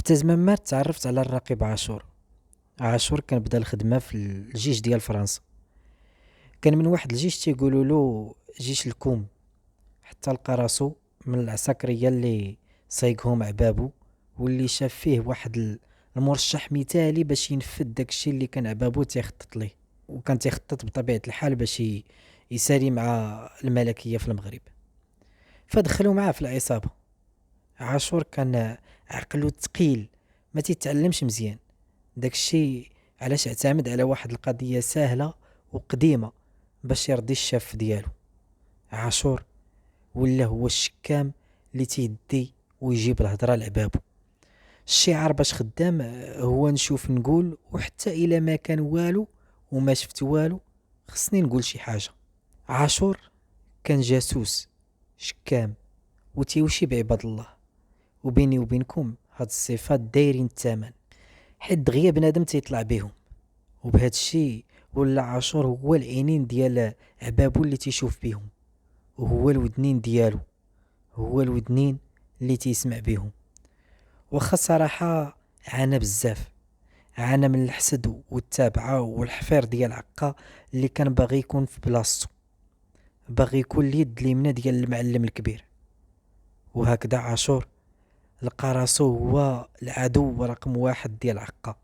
حتى زمان ما تعرفت على الراقب عاشور. عاشور كان بدا الخدمة في الجيش ديال فرنسا. كان من واحد الجيش تيقولوا له جيش الكوم. حتى لقى راسو من العساكرية اللي صايقهم عبابو، واللي شاف فيه واحد المرشح مثالي باش ينفذ داكشي اللي كان عبابو تيخطط ليه، وكان تيخطط بطبيعة الحال باش يسالي مع الملكية في المغرب. فدخلوا معاه في العصابة. عاشور كان عقله ثقيل، ما تيتعلمش مزيان. داكشي علاش اعتمد على واحد القضية سهلة وقديمة باش يرضي الشاف ديالو. عاشور ولا هو الشكام اللي تيدي ويجيب الهضرة لعبابو. الشعار باش خدام هو نشوف نقول، وحتى إلا ما كان والو وما شفت والو خصني نقول شي حاجة. عاشور كان جاسوس شكام وتيوشي بعباد الله. وبيني وبينكم هاد الصفات دايرين الثمن، حيت دغيا بنادم تيطلع بهم. وبهذا الشيء ولا عاشور هو العينين ديال عبابو اللي تيشوف بيهم، وهو الودنين ديالو، هو الودنين اللي تيسمع بيهم. واخا صراحة عانى بزاف، عانى من الحسد والتابعة والحفير ديال عقا اللي كان باغي يكون في بلاصتو، باغي يكون اليد اليمنى ديال المعلم الكبير. وهكذا عاشور لقى راسو هو العدو رقم واحد ديال عقا،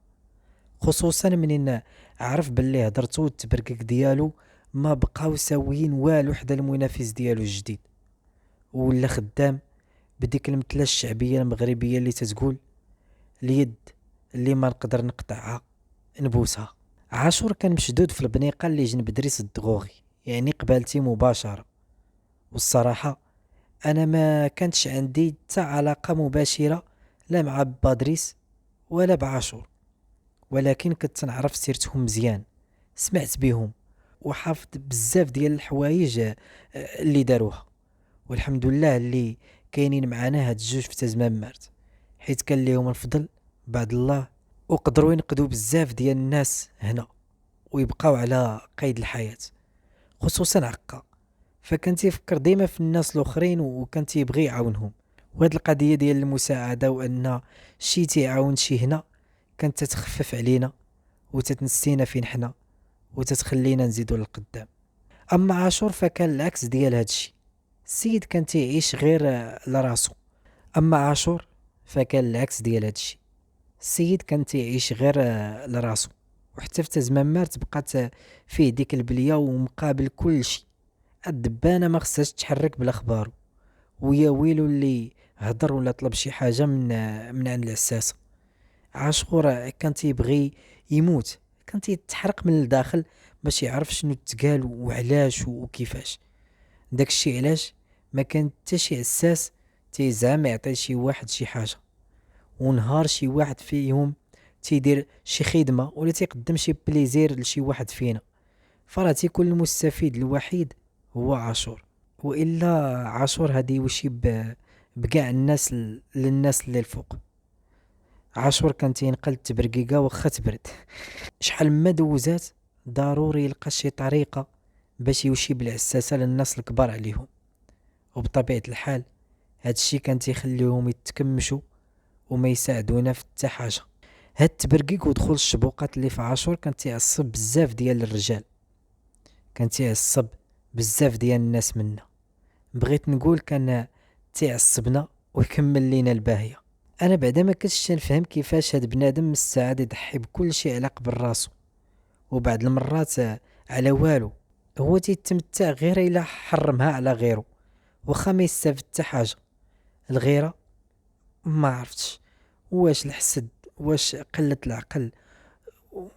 خصوصا منين عرف باللي هضرتو والتبركك ديالو ما بقاو ساويين والو حدا المنافس ديالو الجديد. ولا خدام بديك المثلة الشعبية المغربية اللي تتقول: اليد اللي ما نقدر نقطعها نبوسها. عاشور كان مشدود في البنيقة اللي جنب دريس الدغوغي، يعني قبالتي مباشرة. والصراحة انا ما كانتش عندي حتى علاقة مباشرة لا مع بادريس ولا بعاشور، ولكن كنت نعرف سيرتهم مزيان، سمعت بيهم وحافظ بزاف ديال الحوايج اللي داروها. والحمد لله اللي كاينين معانا هاد الجوج في تزمان مارت، حيت كان ليهم الفضل بعد الله، وقدروا ينقذوا بزاف ديال الناس هنا ويبقاو على قيد الحياة، خصوصا عقا. فكان تيفكر ديما في الناس الاخرين وكان تيبغي يعاونهم. وهاد القضية ديال المساعدة وان شي تيعاون شي هنا كانت تتخفف علينا وتتنسينا فين حنا وتتخلينا نزيدو للقدام. اما عاشور فكان العكس ديال هادشي. السيد كان تيعيش غير لراسو. اما عاشور فكان العكس ديال هادشي. السيد كان تيعيش غير لراسو. وحتى في تزمان مارت بقات فيه ديك البلية ومقابل كل شي. الدبانة ما خصهاش تحرك بلا خبارو، ويا ويلو اللي هضر ولا طلب شي حاجة من عند العساسة. عاشور كان تيبغي يموت، كان تيتحرق من الداخل باش يعرف شنو تقال وعلاش وكيفاش. داك الشي علاش ما كان حتى شي عساس تيزعم يعطي شي واحد شي حاجة. ونهار شي واحد فيهم تيدير شي خدمة ولا تيقدم شي بليزير لشي واحد فينا، فراه تيكون المستفيد الوحيد هو عاشور. والا عاشور هادي وشي بقاع الناس للناس اللي الفوق. عاشور كان تينقل التبرقيقة واخا تبرد. شحال ما دوزات ضروري يلقى شي طريقة باش يوشي بالعساسة للناس الكبار عليهم. وبطبيعة الحال هادشي كان تيخليهم يتكمشوا وما يساعدونا في حتى حاجة. هاد التبرقيق ودخول الشبوقات اللي في عاشور كان تيعصب بزاف ديال الرجال، كان تيعصب بزاف ديال الناس منا. بغيت نقول كان تيعصبنا ويكمل لينا الباهية. انا بعدا ما كنتش تنفهم كيفاش هاد بنادم مستعد يضحي بكل شيء على قبل راسو، وبعد المرات على والو. هو تيتمتع غير الا حرمها على غيره، واخا ما يستافد حتى حاجه. الغيره ما عرفتش واش الحسد واش قله العقل،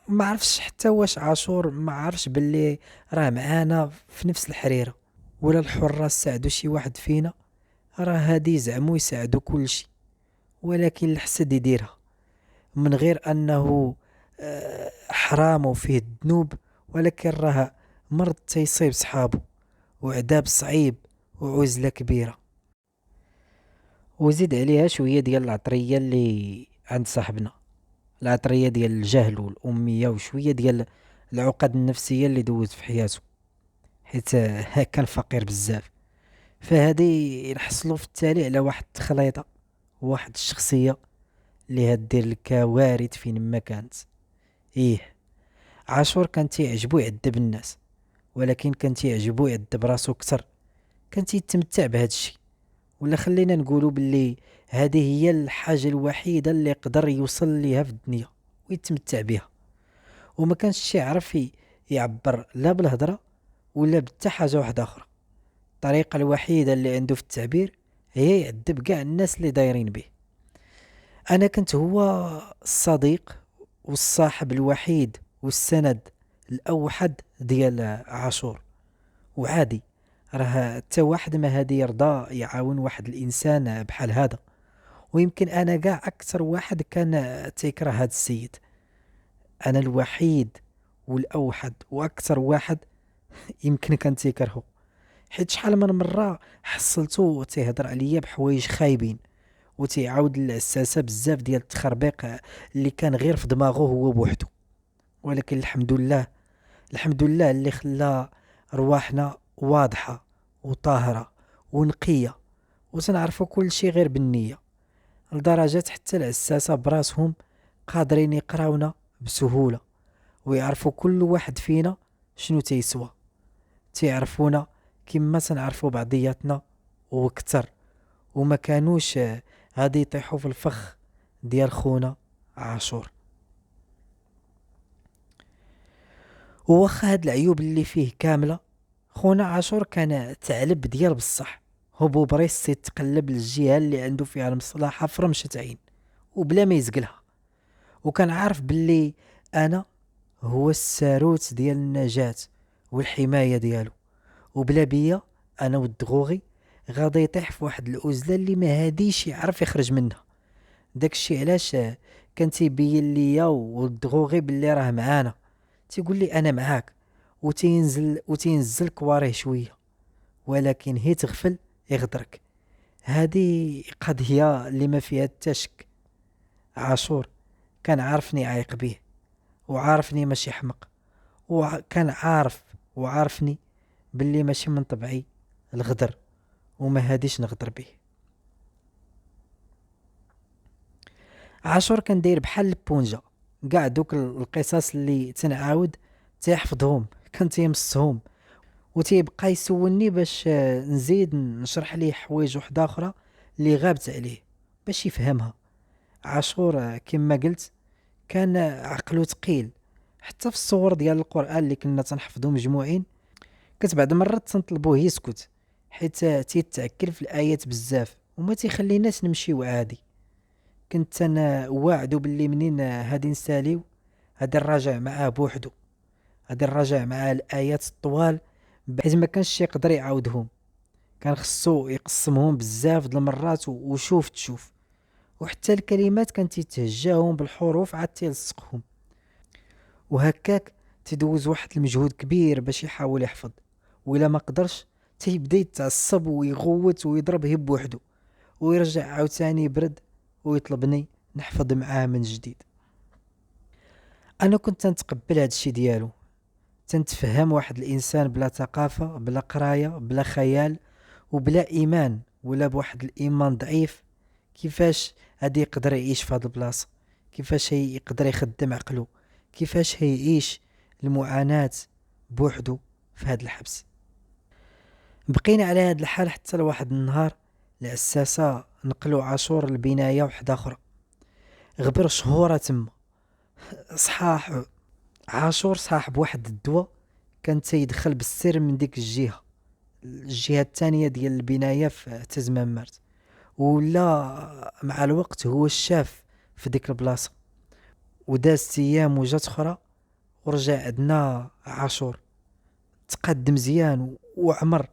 ما عرفش حتى واش عاشور ما عرفش باللي راه معانا في نفس الحريره، ولا الحراس ساعدوا شي واحد فينا. راه هادي زعمو يساعدوا كل شيء، ولكن الحسد يديرها من غير انه حرام وفيه الذنوب، ولكن راه مرض تيصيب صحابه وعذاب صعيب وعزلة كبيرة. وزيد عليها شوية ديال العطرية اللي عند صاحبنا، العطرية ديال الجهل والأمية، وشوية ديال العقد النفسية اللي دوز في حياته، حيت كان فقير بزاف. فهذه نحصلوا في التالي على واحد التخليطة، واحد الشخصية اللي هدير الكوارث فين ما كانت. ايه، عاشور كان تيعجبو يعذب الناس، ولكن كان تيعجبو يعذب راسو كتر. كان تيتمتع بهذا الشيء، ولا خلينا نقولوا باللي هذه هي الحاجة الوحيدة اللي يقدر يوصل ليها في الدنيا ويتمتع بها. وما كانش يعرف يعبر لا بالهضرة ولا بتا حاجة واحدة أخرى. الطريقة الوحيدة اللي عنده في التعبير هي يعذب كاع الناس اللي دايرين به. أنا كنت هو الصديق والصاحب الوحيد والسند الأوحد ديال عاشور. وعادي، راه حتى واحد ما هادي يرضى يعاون واحد الإنسان بحال هذا. ويمكن أنا كاع أكثر واحد كان تيكره هذا السيد. أنا الوحيد والأوحد وأكثر واحد يمكن كان تيكرهو، حيت شحال من مرة حصلتو تيهضر عليا بحوايج خايبين، وتيعاود العساسة بزاف ديال التخربيق اللي كان غير في دماغه هو بوحدو. ولكن الحمد لله، الحمد لله اللي خلى رواحنا واضحة وطاهرة ونقية، وتنعرفوا كل شي غير بالنية، لدرجة حتى العساسة براسهم قادرين يقراونا بسهولة، ويعرفوا كل واحد فينا شنو تيسوى. تيعرفونا كما تنعرفوا بعضياتنا وكتر، وما كانوش غادي يطيحوا في الفخ ديال خونا عاشور. وواخا هاد العيوب اللي فيه كاملة، خونا عاشور كان ثعلب ديال بصح. هو بريس تيتقلب للجهة اللي عنده فيها المصلحة في رمشة عين وبلا ما يزقلها. وكان عارف باللي انا هو الساروت ديال النجاة والحماية ديالو، وبلا بيا انا والدغوغي غادي يطيح في واحد الأزلة اللي ما هاديش يعرف يخرج منها. داكشي علاش كان تيبين ليا والدغوغي باللي راه معانا، تيقول لي انا معاك، وتينزل كواريه شويه، ولكن هي تغفل يغدرك. هذه قضيه اللي ما فيها حتى شك. عاشور كان عارفني عايق بيه، وعارفني ماشي حمق، وكان عارف وعارفني باللي ماشي من طبعي الغدر، وما هاديش نغدر به. عاشور كان داير بحال البونجا، قاع دوك القصص اللي تنعاود تيحفظهم كان تيمسهم، وتيبقى يسولني باش نزيد نشرح ليه حوايج وحده اخرى اللي غابت عليه باش يفهمها. عاشور كما قلت كان عقله ثقيل. حتى في الصور ديال القرآن اللي كنا تنحفظو مجموعين، كنت بعد مرات تنطلبوه يسكت، حيت تيتعكر في الآيات بزاف وما تيخليناش نمشيو عادي. كنت انا واعدو باللي منين هادي نساليو هادي نراجع معاه بوحدو، هادي نراجع معاه الآيات الطوال، بحيث ما كانش يقدر يعاودهم. كان خصو يقسمهم بزاف د المرات وشوف تشوف، وحتى الكلمات كان تيتهجاهم بالحروف عاد تيلصقهم. وهكاك تدوز واحد المجهود كبير باش يحاول يحفظ، وإلا ما قدرش تيبدا يتعصب ويغوت ويضرب هي بوحدو، ويرجع عاوتاني يبرد ويطلبني نحفظ معاه من جديد. انا كنت تنتقبل هاد الشي ديالو، تنتفهم واحد الانسان بلا ثقافة بلا قراية بلا خيال وبلا ايمان، ولا بواحد الايمان ضعيف، كيفاش غادي يقدر يعيش في هاد البلاصة؟ كيفاش يقدر يخدم عقله؟ كيفاش هيعيش المعاناة بوحدو في هاد الحبس؟ بقينا على هاد الحال حتى لواحد النهار العساسة نقلوا عاشور لبناية وحدة اخرى. غبر شهورة تما، صحاح عاشور صاحب واحد الدواء كان تيدخل بالسر من ديك الجهة الثانية ديال البناية في تزمامرت، ولا مع الوقت هو الشاف في ديك البلاصة. ودازت ايام وجات اخرى ورجع عندنا عاشور تقدم مزيان وعمر.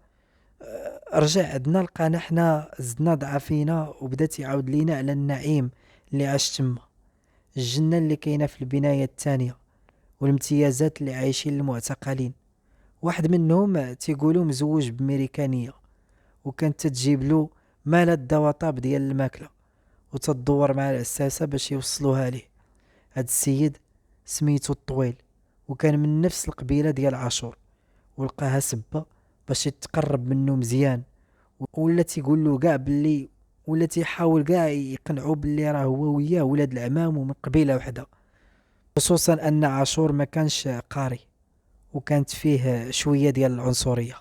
رجع عندنا لقانا حنا زدنا ضعفينا، وبدا تيعاود لينا على النعيم اللي عاش تما، الجنة اللي كاينة في البناية الثانية، والامتيازات اللي عايشين المعتقلين. واحد منهم تيقولوا مزوج بميريكانية، وكانت تجيب له مالات دواء طاب ديال الماكلة، وتدور مع العساسة باش يوصلوها ليه. هاد السيد سميتو الطويل، وكان من نفس القبيلة ديال عاشور، ولقاها سبة باش يتقرب منه مزيان، ولا تيقول له كاع باللي ولا تيحاول كاع يقنعو باللي راه هو وياه ولاد العمام ومن قبيلة وحدة. خصوصا ان عاشور ما كانش قاري وكانت فيه شوية ديال العنصرية.